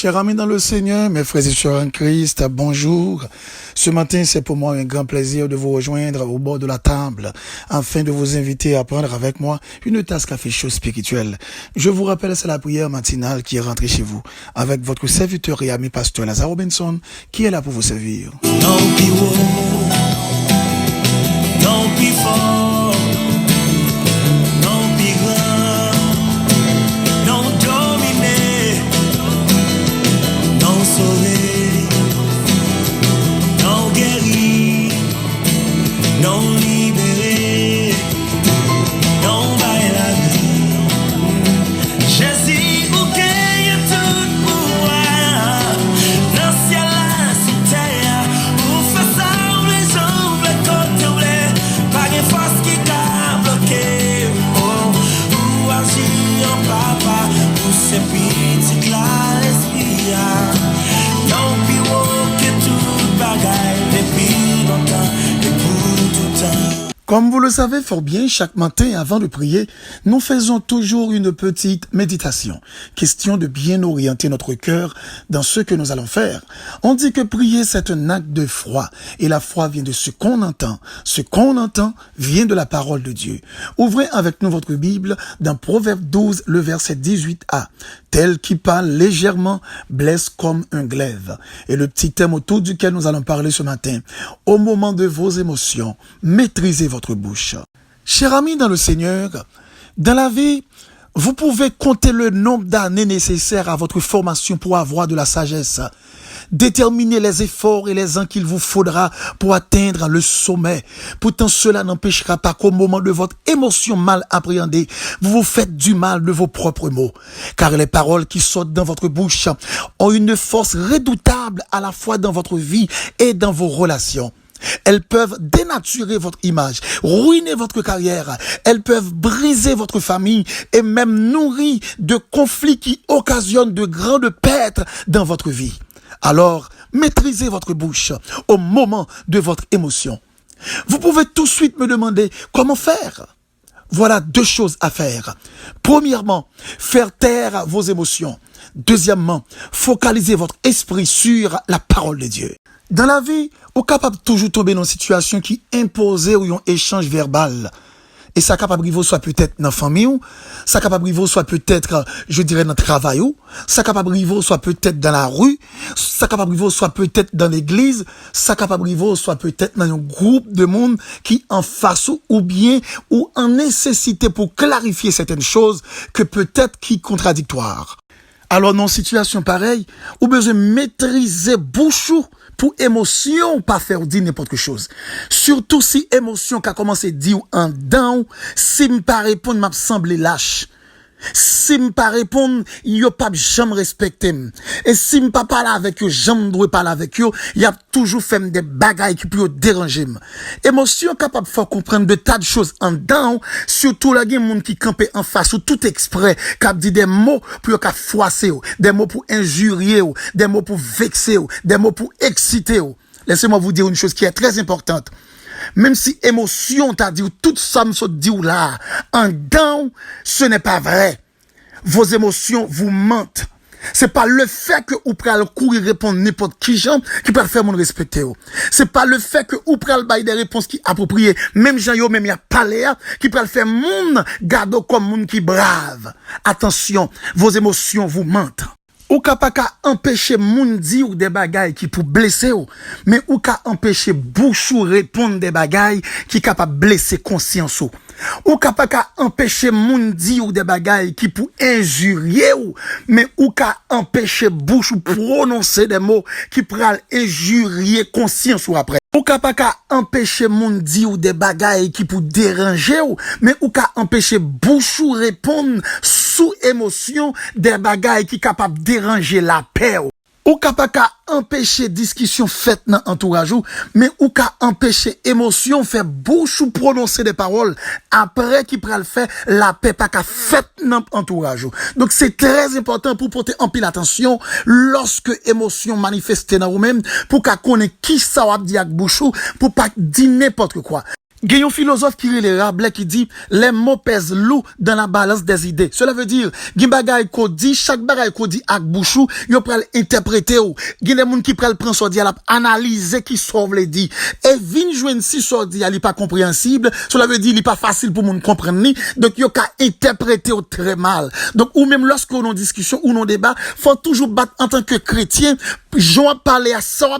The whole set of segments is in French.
Chers amis dans le Seigneur, mes frères et sœurs en Christ, bonjour. Ce matin, c'est pour moi un grand plaisir de vous rejoindre au bord de la table afin de vous inviter à prendre avec moi une tasse café chaud spirituelle. Je vous rappelle, c'est la prière matinale qui est rentrée chez vous avec votre serviteur et ami pasteur Lazare Robinson qui est là pour vous servir. Don't be woe, don't be fall, don't be grand, don't dominer, don't sauver, don't guérir, don't libérer, don't bailler la vie. Jésus, ou qu'il y a tout pour moi, dans le ciel là, sous terre, ou fait ça, ou les jambes, le côté ou les, pas de force qui t'a bloqué, oh, ou agir en papa, ou c'est petit là, l'esprit, don't be woke, tout bagaille, depuis longtemps, et pour tout temps. Comme vous le savez fort bien, chaque matin avant de prier, nous faisons toujours une petite méditation. Question de bien orienter notre cœur dans ce que nous allons faire. On dit que prier, c'est un acte de foi. Et la foi vient de ce qu'on entend. Ce qu'on entend vient de la parole de Dieu. Ouvrez avec nous votre Bible dans Proverbe 12, le verset 18a. Tel qui parle légèrement blesse comme un glaive. Et le petit thème autour duquel nous allons parler ce matin. Au moment de vos émotions, maîtrisez votre bouche. Chers amis dans le Seigneur, dans la vie, vous pouvez compter le nombre d'années nécessaires à votre formation pour avoir de la sagesse. Déterminez les efforts et les ans qu'il vous faudra pour atteindre le sommet. Pourtant, cela n'empêchera pas qu'au moment de votre émotion mal appréhendée, vous vous faites du mal de vos propres mots. Car les paroles qui sortent dans votre bouche ont une force redoutable à la fois dans votre vie et dans vos relations. Elles peuvent dénaturer votre image, ruiner votre carrière. Elles peuvent briser votre famille et même nourrir de conflits qui occasionnent de grandes pertes dans votre vie. Alors, maîtrisez votre bouche au moment de votre émotion. Vous pouvez tout de suite me demander comment faire. Voilà deux choses à faire. Premièrement, faire taire vos émotions. Deuxièmement, focaliser votre esprit sur la parole de Dieu. Dans la vie, on est capable de toujours tomber dans une situation qui impose ou un échange verbal. Et ça capable de soit peut-être dans la famille, ou ça capable de soit peut-être, je dirais, dans le travail, ou ça capable de soit peut-être dans la rue, ça capable de soit peut-être dans l'église, ça capable de soit peut-être dans un groupe de monde qui en face ou bien ou en nécessité pour clarifier certaines choses que peut-être qui contradictoires. Alors, dans une situation pareille, ou besoin de maîtriser bouchou pour émotion, pas faire dire n'importe quelle chose. Surtout si émotion qui a commencé à dire en dedans, si me pas répondre, m'a semblé lâche. Si me pas répondre, yo pas jamais respecté. Et si me pas parler avec eux, jamais doit parler avec eux, y a toujours fait des bagailles qui peuvent déranger. Émotion capable de faire comprendre de tas de choses en dedans, surtout la gen monde qui campait en face ou tout exprès, qui dit des mots pour qu'a froisser, des mots pour injurier, des mots pour vexer, des mots pour exciter. Laissez-moi vous dire une chose qui est très importante. Même si émotion t'a dit tout ça me saute dit là, en dedans, ce n'est pas vrai. Vos émotions vous mentent. C'est pas le fait que vous prenez courir répondre n'importe qui gens qui peut faire mon respecter. C'est pas le fait que vous prenez bailler des réponses qui appropriées, même gens yo même y a parler qui peut faire moun gardo comme moun qui brave. Attention, vos émotions vous mentent. Ou ka pas ka empêcher moun di ou des bagailles qui pour blesser ou, mais ou ka empêcher bouchou répondre des bagailles qui capable blesser conscience ou ka pas ka empêcher moun di ou des bagailles qui pour injurier ou, mais ou ka empêcher bouchou prononcer des mots qui pral injurier conscience ou après. Ou ka pas ka empêcher moun di ou des bagailles qui pour déranger ou, mais ou ka empêcher bouchou répondre sous émotion des bagailles qui capable déranger la paix. Ou capable empêcher discussion faite dans entourage mais ou ka empêcher émotion faire bouche ou prononcer des paroles après qui pral faire la paix pas ka faite dans entourage. Donc c'est très important pour porter en pile attention lorsque émotion manifeste dans vous-même pour ka connaître qui ça va dire avec bouche pour pas dire n'importe quoi. Il y a un philosophe qui est le Rabelais qui dit les mots pèsent lourd dans la balance des idées. Cela veut dire, il y a des bagailles qu'on dit, chaque bagaille qu'on dit avec bouchou, il peut interpréter. Il y a des gens qui prennent son dia, analyser qui sauve les dit. Et vin joindre si son dia, il n'est pas compréhensible. Cela veut dire, il n'est pas facile pour moun comprendre ni. Donc, il y a qu'à interpréter très mal. Donc, ou même lorsqu'on a une discussion ou un débat, faut toujours battre en tant que chrétien, j'en parler à ça,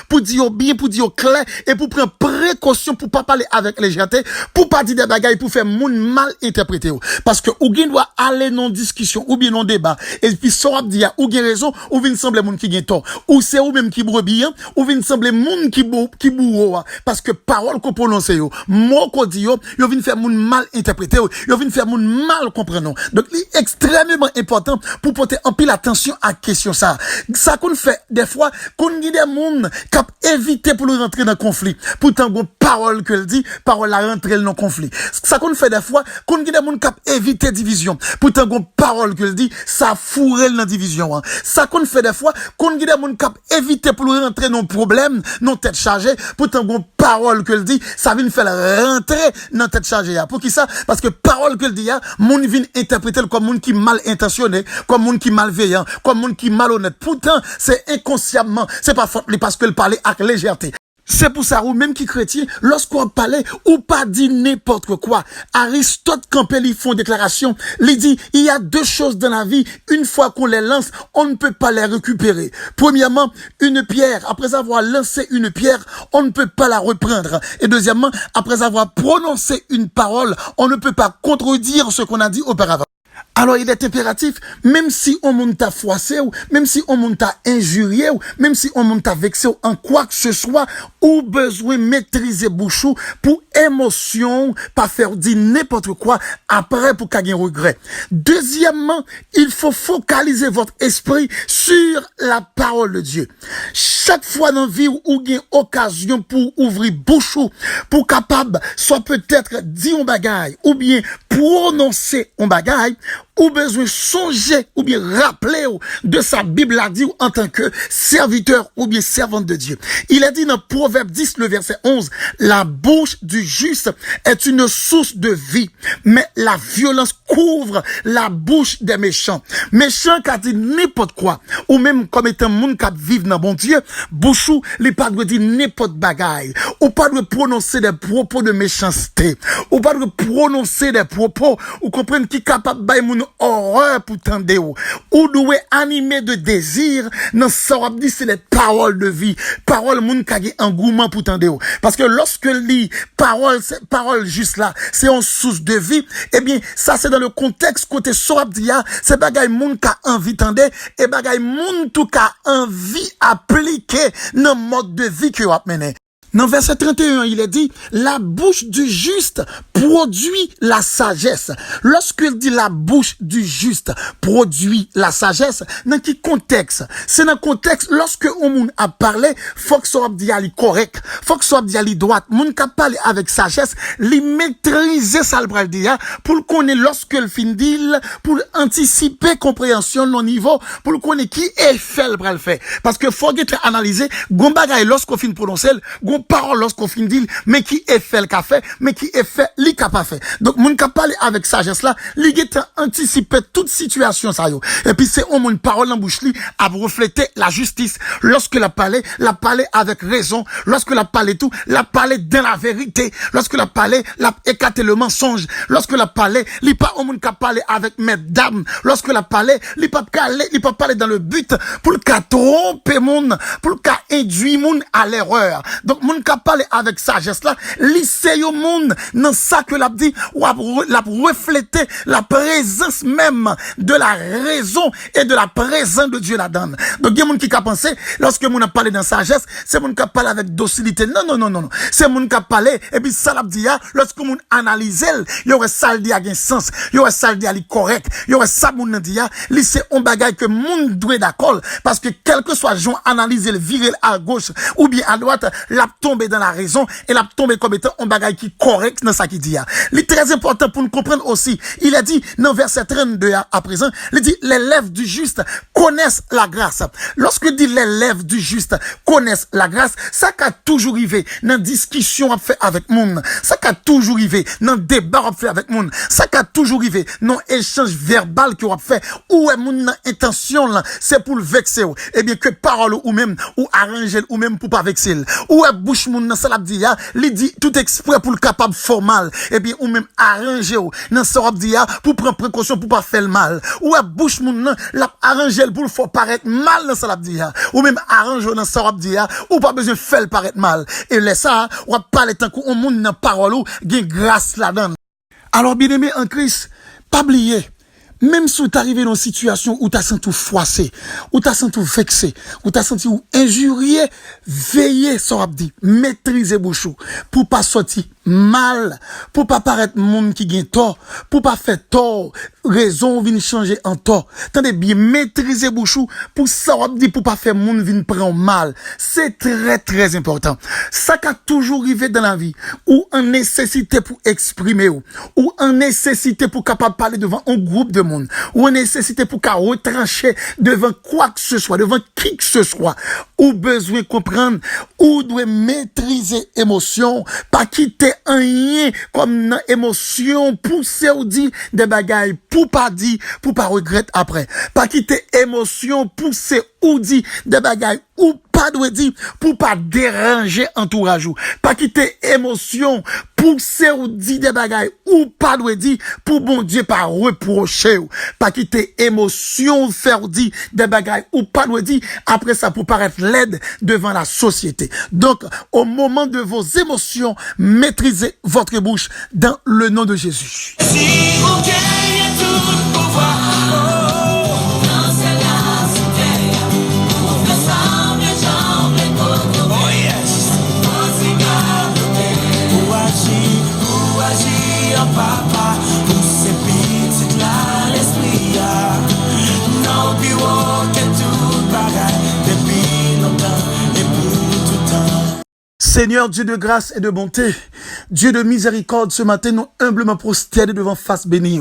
pour dire bien, pour dire clair, et pour prendre précaution pour pas parler avec légèreté, pour pas dire des bagailles, pour faire moun mal interpréter. Parce que ou gen doit aller non discussion, ou bien non débat, et puis ça dire, ou gen raison, ou vin semble moun qui gen tort, ou c'est ou même qui brebis, ou vin semble moun qui bourreau, parce que parole qu'on prononce yo, mot qu'on dit yo vin faire moun mal interpréter, yo vin faire moun mal comprendre. Donc, c'est extrêmement important pour porter en pile attention à question ça. Ça qu'on fait, des fois, qu'on dit des moun, cap éviter pour le rentrer dans le conflit. Pourtant, bon, parole que le dit, parole à rentrer dans le conflit. Ça qu'on fait des fois, qu'on dit des moun cap éviter division. Pourtant, bon, parole que le dit, ça fourre dans la division. Ça qu'on fait des fois, qu'on dit des moun cap éviter pour le rentrer dans le problème, non tête chargée. Pourtant, bon, parole que le dit, ça vient faire rentrer dans tête chargée. Pour qui ça? Parce que parole que le dit, moun vient interpréter comme moun qui mal intentionné, comme moun qui malveillant, comme moun qui malhonnête. Pourtant, c'est inconsciemment, c'est pas faute, parce que le parler avec légèreté. C'est pour ça, ou même qui chrétien, lorsqu'on parlait, ou pas dit n'importe quoi. Aristote Campbell, il font déclaration, il dit, il y a deux choses dans la vie, une fois qu'on les lance, on ne peut pas les récupérer. Premièrement, une pierre, après avoir lancé une pierre, on ne peut pas la reprendre. Et deuxièmement, après avoir prononcé une parole, on ne peut pas contredire ce qu'on a dit auparavant. Alors, il est impératif, même si on monte à froisser, ou même si on monte à injurier, ou même si on monte à vexer, ou en quoi que ce soit, ou besoin maîtriser bouchou pour émotion, pas faire dire n'importe quoi après pour qu'il y ait un regret. Deuxièmement, il faut focaliser votre esprit sur la parole de Dieu. Chaque fois dans la vie où il y a occasion pour ouvrir bouchou, pour capable, soit peut-être dire un bagaille, ou bien prononcer un bagaille, ou besoin songer ou bien rappeler de sa Bible a dit en tant que serviteur ou bien servante de Dieu. Il a dit dans Proverbe 10, le verset 11, la bouche du juste est une source de vie, mais la violence couvre la bouche des méchants. Méchants qui dit n'importe quoi, ou même comme étant monde qui vivent dans bon Dieu, bouchou, les pas de dire n'importe bagaille, ou pas de prononcer des propos de méchanceté, ou pas de prononcer des propos, ou comprendre qui capable de mon horreur pour tendre ou doit animer de désir dans ça on dit c'est les paroles de vie, paroles moun kage engouement pour tendre parce que lorsque lit parole juste là c'est en source de vie, eh bien ça c'est dans le contexte côté sorabdia c'est bagay moun ka envie tendre et bagay moun tout ka envie appliquer dans mode de vie que a mené. Dans verset 31, il est dit, la bouche du juste produit la sagesse. Lorsqu'il dit la bouche du juste produit la sagesse, dans quel contexte? C'est dans le contexte, lorsque on a parlé, faut que soit dit ali correct, faut que soit dit ali droite. Moun ka parler avec sagesse, li maîtriser ça le bral dia, pour le connaître lorsque le fin deal, pour anticiper compréhension non niveau, pour le connaître qui est fait le bral fait. Parce que faut que analyser, gon bagay lorsqu'on fin prononcer, gon parole lorsqu'on fin dit, mais qui est fait le café, mais qui est fait li ka pas fait. Donc moun ka parler avec sagesse là, li get anticiper toute situation ça yo. Et puis c'est on moun parole en bouche li a refléter la justice. Lorsque la parler avec raison, lorsque la parler tout, la parler dans la vérité, lorsque la parler, la écarter le mensonge, lorsque la parler, li pas on moun ka parler avec mesdames, lorsque la parler, li pas parler dans le but pour le ka tromper moun, pour le ka induire moun à l'erreur. Donc moun ka parler avec sagesse là, li c'est yo moun dans ça que l'a dit ou la refléter la présence même de la raison et de la présence de Dieu là-dedans. Donc il y a moun qui a pensé lorsque moun a parlé dans sagesse, c'est moun qui a parlé avec docilité. Non. C'est moun qui a parlé et puis ça l'a dit lorsque moun analyse, il y aurait ça le dit à gain sens, il y aurait ça le dit à correct, il y aurait ça moun dit li c'est un bagage que moun doit d'accord parce que quel que soit Jean analyser le virer à gauche ou bien à droite, l'a tombé dans la raison, et l'a tombé comme étant un bagage qui est correct dans ça qu'il dit. Il est très important pour nous comprendre aussi. Il a dit, dans verset 32 à présent, il dit, les lèvres du juste connaissent la grâce. Lorsque il dit les lèvres du juste connaissent la grâce, ça qu'a toujours arrivé dans discussion à fait avec monde, ça qu'a toujours arrivé dans débat à fait avec monde, ça qu'a toujours arrivé dans échange verbal qu'on a fait, ou est mon intention là, c'est pour le vexer, et bien que parole ou même, ou arranger ou même pour pas vexer, ou est bouche moun dans ça l'a dit, il dit tout exprès pour le capable formal, et bien ou même arranger dans ça l'a dit pour prendre précaution pour pas faire le mal, ou est bouche moun l'a arranger pour le faire paraître mal dans ça l'a dit, ou même arranger dans ça l'a dit, ou pas besoin faire le paraître mal, et laisse ça, on va parler tant qu'on moun dans parole ou gain grâce là-dedans. Alors bien aimé en Christ, pas oublier. Même si tu arrivé dans une situation où tu as senti froissé, où tu as senti vexé, où tu as senti injurié, veillez sur Abdi, maîtrisez bouchou, pour pas sortir mal, pour pas paraître monde qui gagne tort, pour pas faire tort, raison vient changer en tort. Tendez bien, maîtrisez bouchou, pour ça Abdi, pour pas faire monde vient prendre mal. C'est très très important. Ça qui a toujours arrivé dans la vie, ou en nécessité pour exprimer, ou en nécessité pour capable parler devant un groupe de monde, ou en nécessité pour qu'à retrancher devant quoi que ce soit, devant qui que ce soit, ou besoin comprendre, ou doit maîtriser émotion, pas quitter un rien comme une émotion, pousser ou dire des bagailles, pour pas dire, pour pas regretter après, pas quitter émotion, pousser ou dire des bagailles, ou pas doit dire, pour pas déranger entourage, pas quitter émotion, pousser ou dire des bagailles, ou pas doit dire, pour bon Dieu pas reprocher, pas quitter émotion, faire dire des bagailles, ou pas doit dire, après ça pour paraître laide devant la société. Donc, au moment de vos émotions, maîtrisez votre bouche dans le nom de Jésus. Si vous gagnez tout le pouvoir, dans celle-là, c'était pour que ça me jambe les côtes. Oh yes, pour agir, papa, pour ces petites là, l'esprit, non, puis walk et tout bagaille, depuis longtemps et pour tout temps. Seigneur Dieu de grâce et de bonté, Dieu de miséricorde, ce matin, nous humblement prosternés devant face bénie,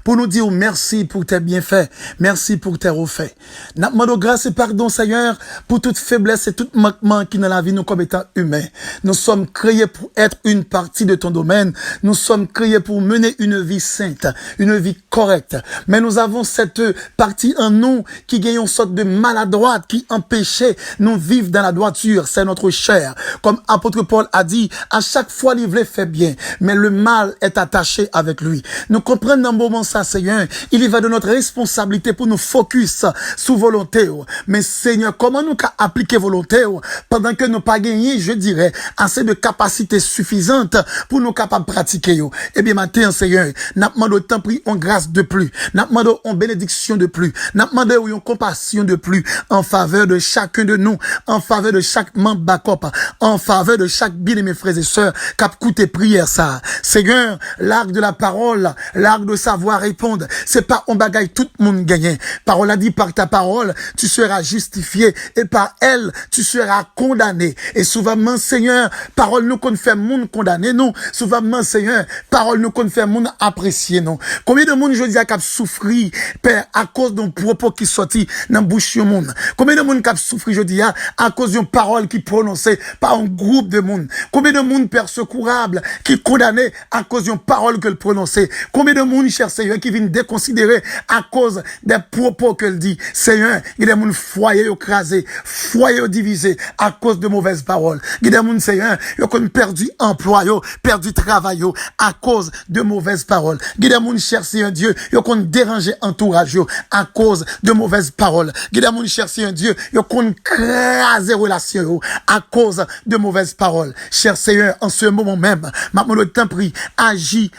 pour nous dire merci pour tes bienfaits, merci pour tes refaits. Nous demandons grâce et pardon, Seigneur, pour toute faiblesse et tout manquement qui dans la vie nous comme étant humains. Nous sommes créés pour être une partie de ton domaine. Nous sommes créés pour mener une vie sainte, une vie correcte. Mais nous avons cette partie en nous qui gagne une sorte de maladroite qui empêchait nous vivre dans la droiture. C'est notre chair. Comme apôtre Paul a dit, à chaque fois, il voulait faire bien, mais le mal est attaché avec lui. Nous comprenons dans le moment ça, Seigneur. Il y va de notre responsabilité pour nous focus sur volonté. Mais Seigneur, comment nous appliquer volonté pendant que nous pas gagné, je dirais, assez de capacité suffisante pour nous capables de pratiquer. Eh bien, maintenant, Seigneur, nous demandons tant pris en grâce de plus. Nous demandons en bénédiction de plus. Nous demandons en compassion de plus en faveur de chacun de nous, en faveur de chaque membre backup, en faveur de chaque bien-aimé frères et sœurs, cap coûté prière ça. Seigneur, l'arc de la parole, l'arc de savoir répondre, c'est pas on bagaille tout le monde gagné. Parole a dit par ta parole, tu seras justifié et par elle, tu seras condamné. Et souvent, Seigneur, parole nous qu'on fait monde condamné, nous. Souvent, Seigneur, parole nous qu'on fait monde apprécié, nous. Combien de monde, je dis, a souffri, Père, à cause d'un propos qui sortit dans bouche du monde. Combien de monde qui a souffri, je dis, à cause d'une parole qui prononçait par un groupe de monde. Combien de monde, Père, secourable, qui condamné à cause d'une parole qu'elle prononçait. Combien de monde, cher Seigneur, qui viennent déconsidérer à cause des propos qu'elle dit. Seigneur, il y a des gens foyer écrasé, foyer divisé à cause de mauvaises paroles. Il y a des gens, Seigneur, qui ont perdu emploi, perdu travail à cause de mauvaises paroles. Il y a des gens, cher Seigneur Dieu, qui ont dérangé entourage à cause de mauvaises paroles. Il y a des gens, cher Seigneur Dieu, qui ont crasé relations à cause de mauvaises paroles. Cher Seigneur, en ce moment même, maintenant le temps prie, agis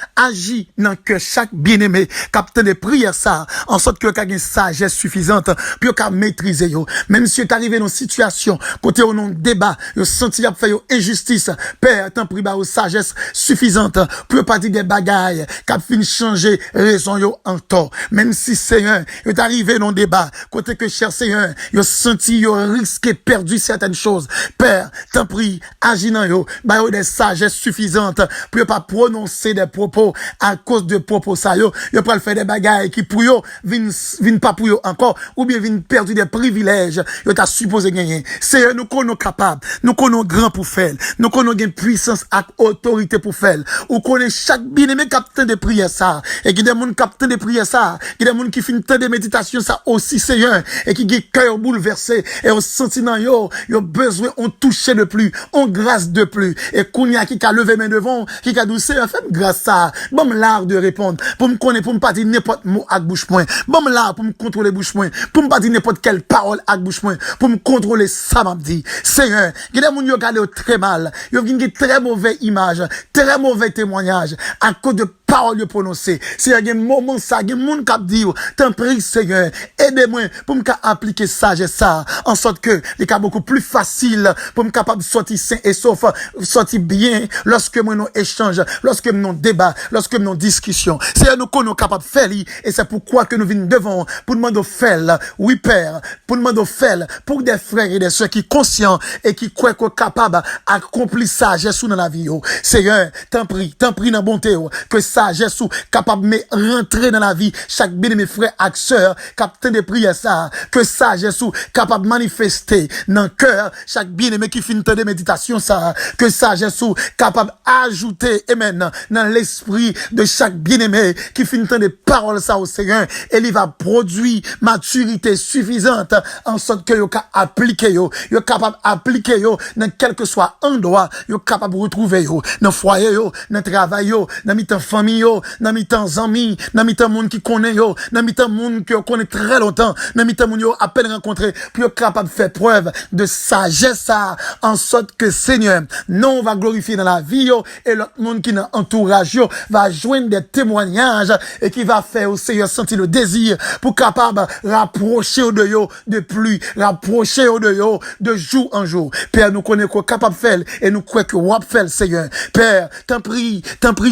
dans que chaque bien-aimé capte de prière ça, en sorte que tu une sagesse suffisante pour qu'à maîtriser yo. Même si tu es arrivé dans une situation, côté on débat, yo senti à faire injustice, Père, t'en prie ba sagesse suffisante pour pas dire des bagailles qu'a fin changer raison yo en tort. Même si Seigneur, tu es arrivé dans débat, côté que cher Seigneur, yo senti yo risqué perdu certaines choses. Père, t'en prie, agis dans yo, ba yo des sagesse suffisante pour yo pas prononcer des propos à cause de propos ça yo pral faire des bagailles qui pour yo vinn pas pour yo encore ou bien vinn perdre des privilèges yo t'a supposé gagner. C'est nous qu'on capable, nous qu'on grand pour faire, nous qu'on gain puissance et autorité pour faire. Ou connaît chaque bien-aimé capitaine de prière ça et qui des monde capitaine de prière ça, qui des monde qui fin temps de méditation ça aussi Seigneur et qui gè cœur bouleversé et on senti dans yo besoin on toucher de plus, on grâce de plus et kounya qui a levé main devant, qui a doucé fait grâce ça. Bon l'art de répondre pour me connaître pour me pas dire n'importe mot avec bouche point. Bon l'art pour me contrôler bouche point, pour me pas dire n'importe quelle parole avec bouche point, pour me contrôler ça m'a dit. Seigneur, il y a des gens qui regardent très mal, il y a une très mauvaise image, très mauvais témoignage à cause de paroles prononcées. C'est un moment ça, il y a des gens qui disent, t'en prie Seigneur, aidez-moi pour me appliquer sagesse ça, en sorte que les cas beaucoup plus facile pour me capable de sortir sain et sauf, sortir bien lorsque moi nous échange, lorsque nous débat, lorsque nous discussion. C'est nous qu'on est capable de faire et c'est pourquoi que nous venons devant pour demander de faire, oui Père, pour demander de faire pour des frères et des sœurs qui sont conscients et qui croient qu'on est capable d'accomplir sagesse dans la vie. Seigneur, t'en prie dans bonté que sagesse capable de rentrer dans la vie chaque bien de mes frères et sœurs capitaine de prière ça, que sagesse capable de manifester dans le cœur chaque bien-aimé qui finit de méditation ça, que sagesse capable d'ajouter amen dans l'esprit de chaque bien-aimé qui finit de paroles ça au Seigneur et il va produire maturité suffisante en sorte que yo appliquer yo capable appliquer yo dans quel que soit endroit yo capable retrouver yo dans foyer yo dans travail yo dans mi-temps famille yo dans mi-temps amis dans mi-temps monde qui connaît yo dans mi-temps monde que connaît très longtemps dans mi-temps monde yo à peine rencontré pour capable faire preuve de sagesse ça en sorte que Seigneur non va glorifier dans la vie yo et l'autre monde qui dans entourage yo va joindre des témoignages et qui va faire au Seigneur sentir le désir pour capable rapprocher de yo de plus rapprocher de yo de jour en jour. Père, nous connaissons quoi capable de faire et nous croyons que wap faire Seigneur. Père, t'en prie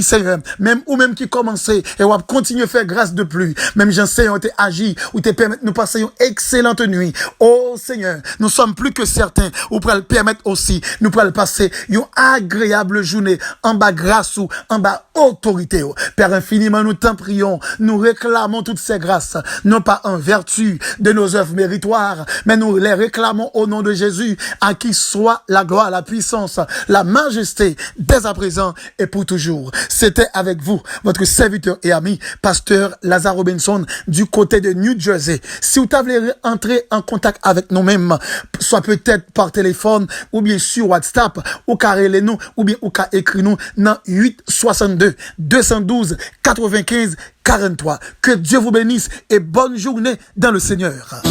Seigneur, même ou même qui commençait et wap continue à faire grâce de plus. Même j'enseigne t'es agi ou t'es permettre nous passer une excellente nuit. Oh Seigneur, nous sommes plus que certains ou pour le permettre aussi nous pour le passer une agréable journée en bas grâce ou en bas autorité. Père infiniment nous t'en prions, nous réclamons toutes ces grâces, non pas en vertu de nos œuvres méritoires, mais nous les réclamons au nom de Jésus, à qui soit la gloire, la puissance, la majesté, dès à présent et pour toujours. C'était avec vous, votre serviteur et ami, pasteur Lazare Robinson, du côté de New Jersey. Si vous voulez entrer en contact avec nous-mêmes, soit peut-être par téléphone, ou bien sur WhatsApp, ou carrez nous, ou bien ou qu'à écrit nous, dans 862 212 95 43. Que Dieu vous bénisse et bonne journée dans le Seigneur.